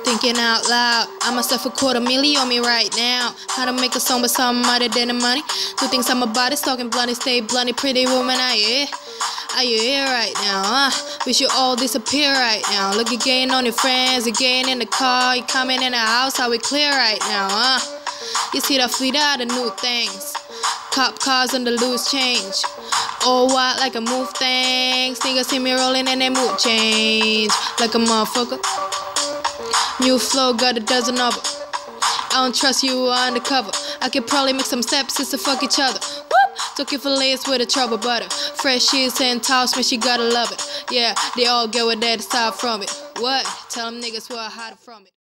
Thinking out loud. I must have $250,000 on me right now. How to make a song with something other than the money? Two things I'm about is talking blunty, stay blunty, pretty woman, are you here? Are you here right now? We should all disappear right now. Look, you're getting on your friends, you're getting in the car, you're coming in the house, how we clear right now, You see the fleet out the new things. Cop cars on the loose change. All white like a move things. Niggas see me rolling and they mood change. Like a motherfucker. New flow, got a dozen of them. I don't trust you, are undercover. I could probably make some steps just to fuck each other. Whoop! Took it for layers with a trouble butter. Fresh sheets and toss me, she gotta love it. Yeah, they all get what they decide from it. What? Tell them niggas who are hiding from it.